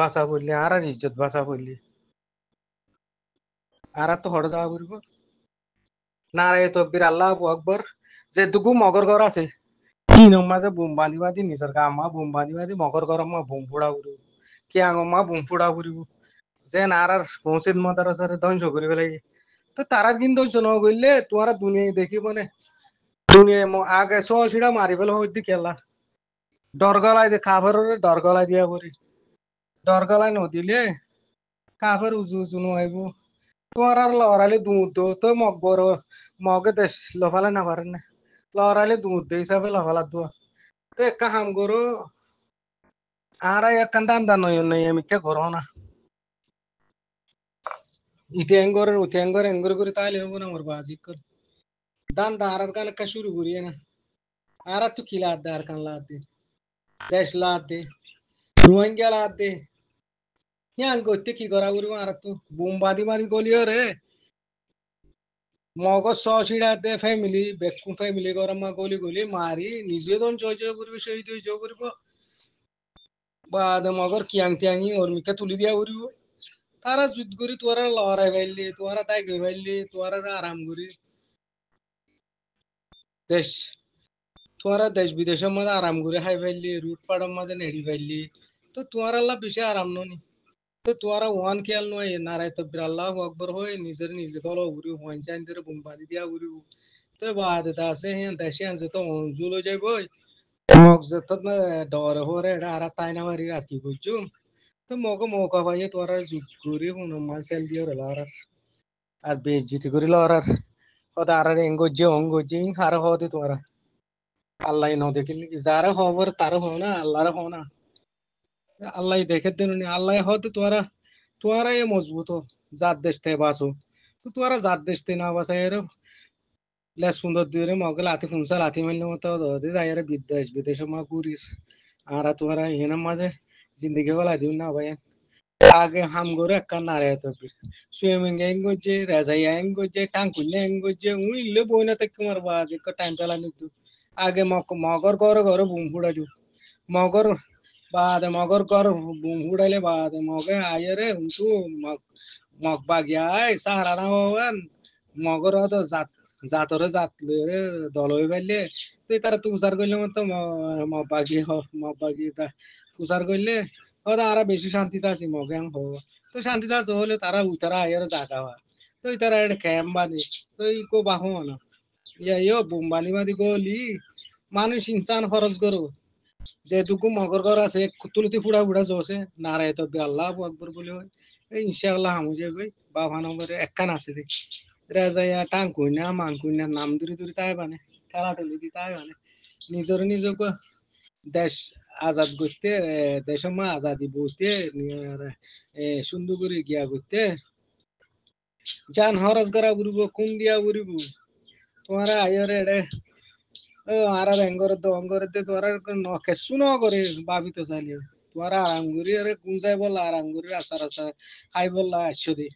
বাঁচা পড়লি আর ইজ্জত বাঁচা পড়লি আর তো হড় যাওয়া পড়ব নারায় তকবির আল্লাহ আকবর যে দুগু মগর ঘর আছে তিন মাঝে বোম বাঁধি বাঁধি নিজের গামা বোম বাঁধি বাঁধি মগর ঘর মা বোম ফোড়া উড়িব কি আঙমা বোম ফোড়া উড়িব যে আর মসজিদ মাদ্রাসারে ধ্বংস করে ফেলাই তো তারা কিন্তু ধ্বংস ন করলে তোমারা দুনিয়ায় দেখিব না দুনিয়ায় আগে সহসিটা মারি ফেলা হইতে খেলা ডর গলায় দিয়ে খাবার ডর গলায় দিয়া করি ডর গলায় নদিলে কাফের উজু উজু নহইব তোমার আর লড়াইলে দুধ তো মগ বড় মগে দেশ লফালে না পারেন না লড়াইলে দুধ হিসাবে লফালা দোয়া তো একটা হাম করো আর একখান দান দান নয় আমি কে করো না ইতে এঙ্গরের উতে এঙ্গর করে তাইলে হবো না আমার বাজি কর দান দা আর কান একটা শুরু করিয়ে না আর তো কি লাদ দে আর কান লাদ দে দেশ লাদ দে রোহিঙ্গা লাদ দে ইয়ান করতে কি করা করবো আর তো বোম বাঁধি বাঁধি গলিও রে মগজ সশিড়া দে ফ্যামিলি বেকু ফ্যামিলি করে মা গলি গলি মারি নিজে দন জয় জয় করবি শহীদ হয়ে জয় করব বাদ মগর কিয়াং তিয়াঙি অর্মিকা তুলি দিয়া করব তারা যুদ্ধ করি তোরা লড়াই পাইলি তোরা তাই গই পাইলি তোরা আরাম করি দেশ তোরা দেশ বিদেশের মধ্যে আরাম করে খাই পাইলি রুট পাড়ার মাঝে নেড়ি পাইলি তো তোরা আল্লাহ বেশি আরাম ননি তো তোরা ওয়ান খেয়াল নয় নারায় তো আল্লাহ আকবর হয়ে নিজের নিজে গলো ঘুরি ওয়ান চাইন ধরে বোম বাঁধি দিয়া ঘুরিব তো বাদ এটা আছে হ্যাঁ দেশে আনছে তো অঞ্জুল হয়ে যাইব মগ যে তো ডর হরে এটা আর তাই না মারি আর কি করছু তো মগো মৌকা পাইয়ে তোরা যুদ্ধ করি হনুমান সেল দিয়ে আর আর বেজ্জিতি করি আর হতে আর এঙ্গজে অঙ্গজে হার হতে তোরা আল্লাহ ন দেখিলি কি যারা খবর তার হো না আল্লাহর হো না আল্লাহ দেখে দিন আল্লাহ হতে তোরা তোরা এ মজবুত জাত দেশ তে বাসো তো তোরা জাত দেশ তে না বাসা এর লেস সুন্দর দিয়ে মগে লাতি ফুনসা লাতি মারলে মতো দে যাই রে বিদেশ বিদেশে মা ঘুরিস আর তোরা এখানে মাঝে জিন্দগি বলা দিন না ভাই আগে হাম করে একটা নারে তো সুইমিং এং গজে রাজাই এং গজে টাঙ্কুলে এং গজে উইলে বইনা তে তোমার বাজ এক টাইম চালানি তো আগে মগর ঘরে বুম ফুড়া দিও মগর বাদে মগর ঘর বুম ফুড়াইলে বাদে মগে আয়ে রে হুঁসু মগ বাগিয়াই সাহারা না হওয়ান মগর তো জাত জাতরে জাত লরে দল হয়ে পাইলে তুই তারা তুষার করলে মতো মগ বাগি মগ বাগি তুষার করলে ওরা আরো বেশি শান্তিতে আছি মগে তো শান্তিতে আছে হলে তারা উতারা আয়ের জাগা হওয়া তো তারা একটা ক্যাম্প বাঁধে তো কো বাহো না ইয়া বোম বানি বাঁধি গলি মানুষ ইনসান খরচ করো যেটুকু মগর ঘর আছে তুলতি ফুড়া ফুড়া জোসে নারায় তো আল্লাহ আকবর বলে হয় এই ইনশাআল্লাহ হামু যাবে বাবা নম্বরে একখান আছে দেখ রাজাইয়া টাং কইনা মান কইনা নাম দূরে দূরে তাই বানে খেলা টলি দি তাই বানে নিজের নিজকে দেশ আজাদ করতে দেশের মা আজাদি বলতে সুন্দর করে গিয়া করতে যান হরজ করা বুড়ব কোন দিয়া বুড়ব তোমারা আয়রে এড়ে আর অঙ্গরে তোরা কেসু ন করে ভাবিত চাইলে তোরা আরাম করি আরে কোন যাই বললা আরাম করি রাস্তা রাস্তা খাই বললা আসছো দি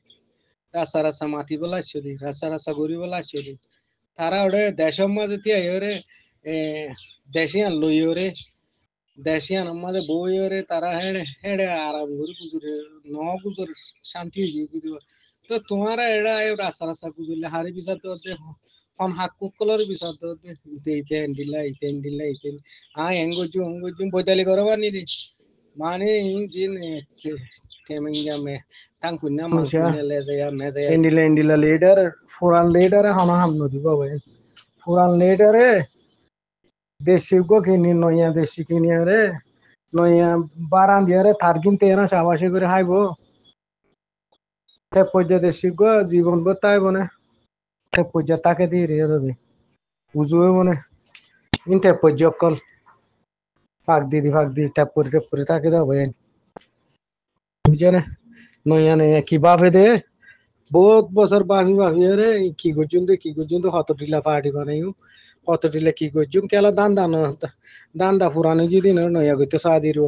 রাস্তা রাস্তা মাতি বলা আসছো দি রাস্তা রাস্তা গড়ি বলা আসছো দি তারা ওরে দেশের মাঝে তিয়া এরে দেশিয়ান লই ওরে দেশিয়ান মাঝে বই ওরে তারা হেড়ে হেড়ে আরাম করি গুজরে ন গুজর শান্তি হয়ে গিয়ে তো তোমারা এরা রাস্তা রাস্তা গুজরলে হারি বিচার তো হন হাক কুকলর বিচার তো ইতেন দিলা ইতেন এঙ্গজু বৈতালি করবা নি রে মানে জিন তেমিঙ্গা মে টাঙ্কুনা মালকুনা লে যায় মে যায় ইন্ডিলা লিডার ফুরান লিডার হন হাম নদি বাবা ফুরান লিডারে দেশি গো কিনি নয়া দেশি কিনি রে নয়া বারান দিয়ে রে তার কিনতে না সাবাসী করে হাইবো তে পর্যা দেশি গো জীবন বতাই বনে তে পর্যা তাকে দিয়ে রে দাদি উজুয়ে মনে ইনতে পর্যা কল ফাঁক দি ট্যাপ করে তাকে দাও ভাই বুঝে নয়া নয়া কি ভাবে দে বহুত বছর ভাবি রে কি করছুন তো হত টিলা পার্টি বানাইও হত টিলা কি করছুন কেলা দান দা পুরানো যদি নয়া করতে সাদির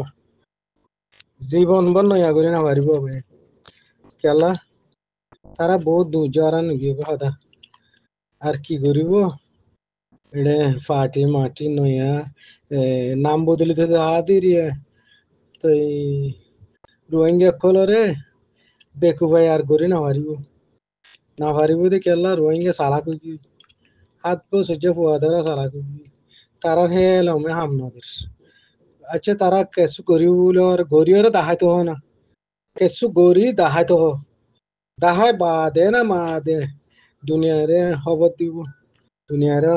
জীবন বন নয়া করে না পারিব ভাই কেলা তারা বহুত দুর্জারা নিবি কথা আর কি করিব এড়ে পার্টি মাটি নয়া নাম বদলিতে আদির তো রোহিঙ্গা কলরে বেকুবাই আর গরি না পারিব দে কেলা রোহিঙ্গা সালা কুকি হাত পো সহ্য পোয়া ধরা সালা কুকি তারা হে লমে হাম নদর আচ্ছা তারা কেসু গরি বলে আর গরিয়রে দাহাইতো হ না কেসু গরি দাহাইতো হ দাহাই বা দে না মা দে দুনিয়ারে খবর দিব দুনিয়ারে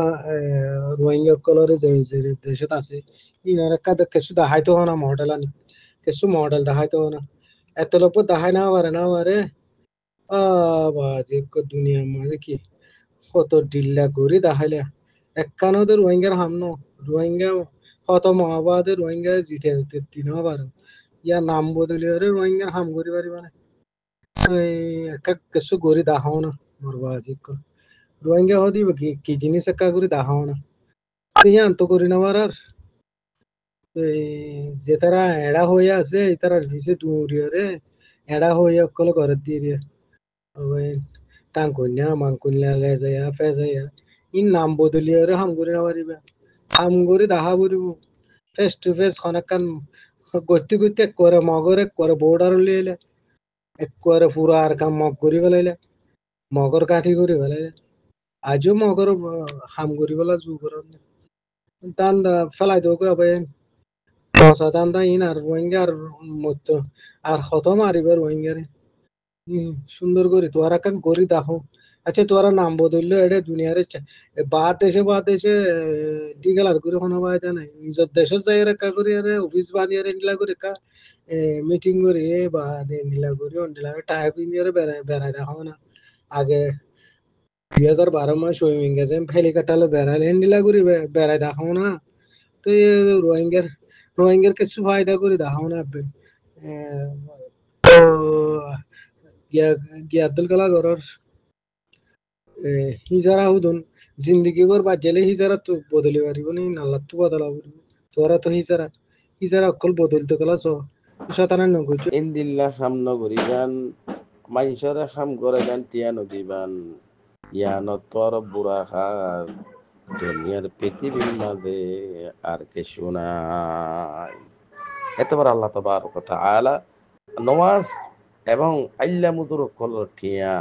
রোহিঙ্গা কলরে যে যে দেশত আছে ইনারে কাদে কেসু দাহাইতো হ না মডেল আনি কেসু মডেল দাহাইতো হ না এত লোক দাহাই না পারে বাজে দুনিয়ার মাঝে কি কত ডিল্লা করে দেখাইলে একখানোদের রোহিঙ্গার হামনো রোহিঙ্গা কত মহাবাদের রোহিঙ্গা জিতে দিন পারো ইয়ার নাম বদলি হলে রোহিঙ্গার হাম করি পারিব না একা কিছু গড়ি দেখাও না মরবা আজি রোহিঙ্গা হদি কি জিনিস একা করে দেখাও না ইয়ান তো করি না আর যে তারা এড়া হয়ে আছে তারা ভিসে দূরে এড়া হয়ে অকল ঘরের দিয়ে টাঙ্কুনিয়া মাংকুনিয়া লেজাইয়া ফেজাইয়া ইন নাম বদলিয়ারে হামগুড়ি না পারিবা হামগুড়ি দাহা বুড়িব ফেস টু ফেস খনাকান গতি গতি করে মগরে করে বোর্ডার লিয়েলে একবারে পুরো আর কাম মগ করি পেলাইলে মগর কাঠি করি পেলাইলে আজও মগর হাম করি পেলা জু কর দান ফেলাই দো কবে দশা দান দা ইন আর রোহিঙ্গা আর মত আর হত মারিবার রোহিঙ্গারে সুন্দর করে তোরা কান করি দেখো আচ্ছা তোরা নাম বদললো এটা দুনিয়ারে বাদ দেশে ডিগেল আর করে কোনো বাইদা নাই নিজের দেশের যাই রেখা করি আরে অফিস বানিয়ে নিলা করে কা মিটিং করে বা নিলা করে অন্ডিলা টাই পিনিয়ে বেড়াই দেখো না আগে 2012 মাস সুইমিং গেছে হেলিকপ্টারে বেড়াইলে নিলা করে বেড়াই দেখো না তো রোহিঙ্গার রোহিঙ্গার কিছু ফায়দা করে দেখো না তো গিয়া গিয়া আব্দুল কালা ঘরের হিজারা হুদুন জিন্দগি ভর বাজেলে হিজারা তো বদলি পারিব নি নাল্লা তো বদলা পারিব তোরা তো হিজারা অকল বদলতে গেলা শতানা নগুজ ইন্দিল্লা সামনে করিবান মাইসরে খাম করে গান টিয়া নদীবান ইয়ানত তোর বুড়া খার দুনিয়ার পৃথিবীর মাঝে আর কিছু নাই। এতবার আল্লাহ তাবারক ওয়া তাআলা নমাজ এবং আল্লা মুদুর কলর ঠিয়া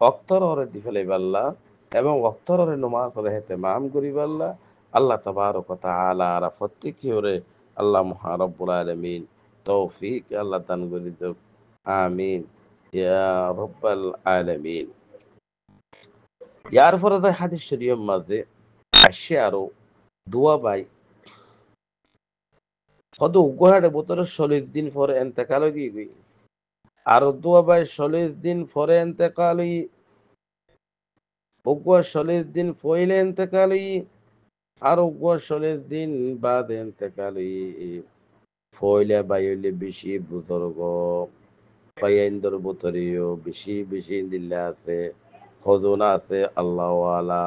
অক্তর ওরে দিফেলে বাল্লা এবং অক্তর ওরে নমাজ ওরে হেতে মাম করি বাল্লা আল্লাহ তাবারক ওয়া তাআলা আর প্রত্যেকই ওরে আল্লাহ মহা রব্বুল আলামিন তৌফিক আল্লাহ দান করি দেব আমিন ইয়া রব্বাল আলামিন। ইয়ার পরে তাই হাদিস শরীফের মাঝে আসে আরো দোয়া বাই কত উগ্রহাটে বোতরে 40 দিন পরে এন্তেকাল গই আর দোয়া বাই 40 দিন পরে এন্তেকালি উগ্র 40 দিন পইলে এন্তেকালি আর উগ্র 40 দিন বাদ এন্তেকালি ফইলে বাইলে বেশি বুজুর্গ পাইন্দর বোতরিও বেশি বেশি দিল্লা আছে খজনা আছে আল্লাহওয়ালা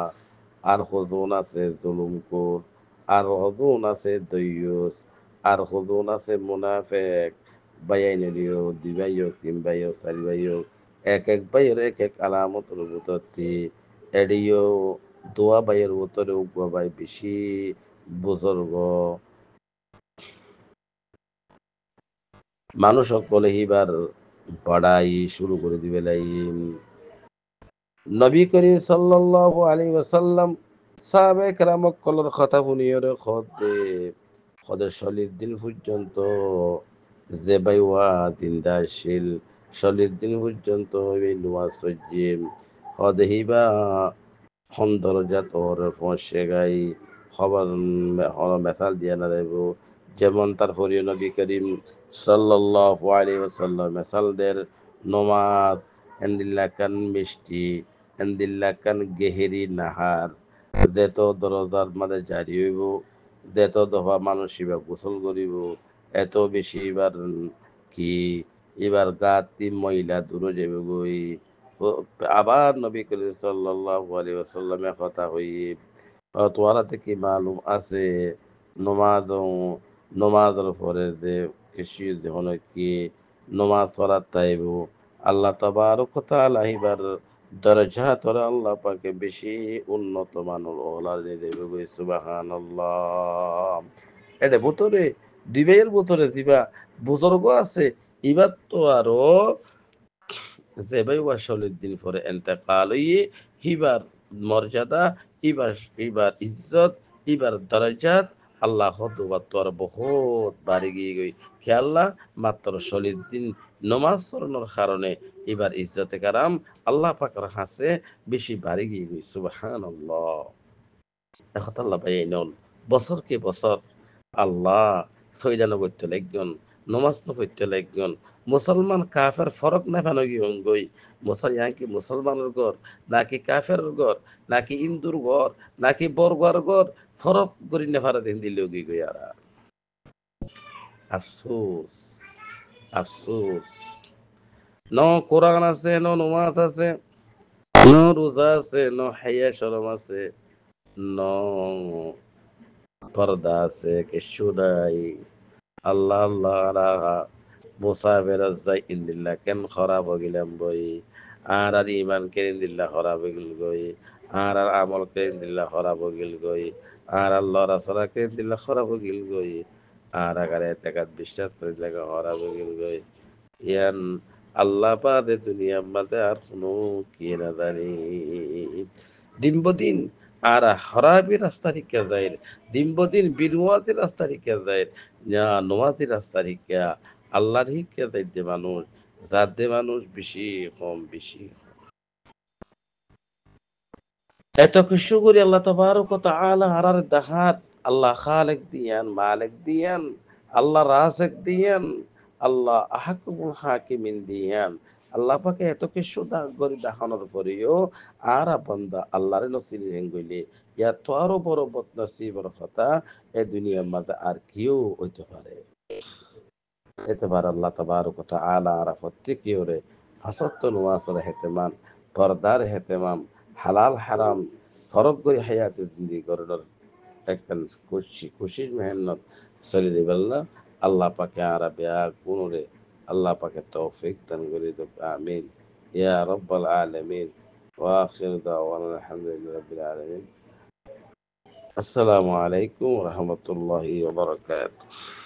আর খজন আছে জুলুমকুর আর খজন আছে দৈয়ুস আর খজন আছে মুনাফেক বাইয়াইনিও দুই ভাইও তিন ভাইও চারি ভাইও এক এক ভাইয়ের এক এক আলামতর ভিতরটি এডিও দোয়া ভাইয়ের ভিতরে উগ্র ভাই বেশি বুজুর্গ মানুষ সকলে হিবার পড়াই শুরু করে দিবে লাইম নবী করিম সাল্লাল্লাহু আলাইহি ওয়াসাল্লাম সাহাবে কেরাম কলর কথা শুনিয়রে খদের 40 দিন পর্যন্ত যে বাইওয়া জিন্দাশীল 40 দিন পর্যন্ত এই নমাজ পড়িম খদে হিবা খন্দরজাত ওর ফসে গাই খবর মেসাল দিয়া না দেব যেমন তার ফরিয় নবী করিম সাল্লাল্লাহু আলাইহি ওয়াসাল্লাম মেসালদের নমাজ এন্দিল্লাকান মিষ্টি এন্দিল্লাকান গেহেরি নাহার যেত দরজার মাঝে জারি হইব যেত দফা মানুষ এবার গোসল করিব এত বেশি এবার কি এবার গাতি মহিলা দূরে যাবে গই আবার নবী করিম সাল্লাল্লাহু আলাইহি ওয়াসাল্লামের কথা হই তোয়ারা থেকে মালুম আছে নমাজ নমাজের পরে যে কৃষি যখন কি নমাজ পড়ার তাইব আল্লাহ তাবারক ওয়া তাআলা এবার দরজা তোরা আল্লাহ পাকে বেশি উন্নত মানের ওলা দেবে গই সুবহানাল্লাহ। এটা বোতরে দুই ভাইয়ের বোতরে যিবা বুজুর্গ আছে এবার তো আরো যেভাবে ওয়াসলিদ্দিন পরে এন্তেকাল হইয়ে হিবার মর্যাদা, ইবার ইবার ইজ্জত, ইবার দরজাত আল্লাহ হতুবা তোর বহুত বাড়ি গিয়ে গই খেয়াল্লা মাত্র সলিদ্দিন নমাজ পড়ানোর কারণে এবার ইজ্জতে কারাম আল্লাহ পাকের হাসে বেশি বাড়ি গিয়ে গই সুবহানাল্লাহ। এখন আল্লাহ ভাই এই নন বছরকে বছর আল্লাহ সৈদানো করতে লাগজন, নমাজ তো পড়তে লাগজন, মুসলমান কাফের ফরক না ফেন গই কি মুসলমানের ঘর নাকি কাফের ঘর নাকি হিন্দুর ঘর নাকি বর্গার ঘর ফরক করি না ফারা দিন দিল গই গই আর আফসোস আফসোস। ন কোরআন আছে, ন নমাজ আছে, ন রোজা আছে, ন হাইয়া শরম আছে, ন পর্দা আছে, কিছু নাই। আল্লাহ আল্লাহ রাহা মুসাফের যাই ইন্দিল্লা কেন খারাপ হগিলাম বই আর ইমান কেন ইন্দিল্লা খারাপ হগিল গই আর আমল কেন ইন্দিল্লা খারাপ হগিল গই আর আল্লাহ রাসূলা কেন ইন্দিল্লা খারাপ হগিল গই আর আগারে টাকাত বিশ্বাস করে লাগা খারাপ হগিল গই ইয়ান আল্লাহ পাদে দুনিয়ার মাঝে আর কোনো কি না জানি দিন বদিন আর হরাবি রাস্তা রিকা যায় দিন বদিন বিনুয়াতি রাস্তা রিকা যায় না নোয়াতি রাস্তা রিকা আল্লাহর হিকা যাইতে মানুষ যাতে মানুষ বেশি কম বেশি এত কিছু করে আল্লাহ তাবারক ওয়া তাআলা হারার দাহার আল্লাহ খালেক দিয়ান মালিক দিয়ান আল্লাহ রাজিক দিয়ান আল্লাহ আহকুমুল হাকিমিন দিয়ান আল্লাহ পাকে এত কিছু করে দেখানোর পরেও আর বান্দা আল্লাহর নসিব হেঙ্গইলে ইয়া তো আরো বড় বদনসিবর কথা এ দুনিয়ার মাঝে আর কেউ হইতে পারে এতবার আল্লাহ তাবারক ওয়া তাআলা আর প্রত্যেকে ওরে ফাসাত্ত নওয়াসের হেতেমান পর্দার হেতেমাম হালাল হারাম ফরক করে হায়াতে জিন্দি করার একটা খুশির মেহনত চলে দিবাল্লাহ আল্লাহ পাকে আর বেয়া কোনরে আল্লাহ পাকে তৌফিক দান করে দেব আমিন ইয়া রাব্বাল আলামিন ওয়া আখির দাওয়ানা আলহামদুলিল্লাহি রাব্বিল আলামিন। আসসালামু আলাইকুম ওয়া রাহমাতুল্লাহি ওয়া বারাকাতুহু।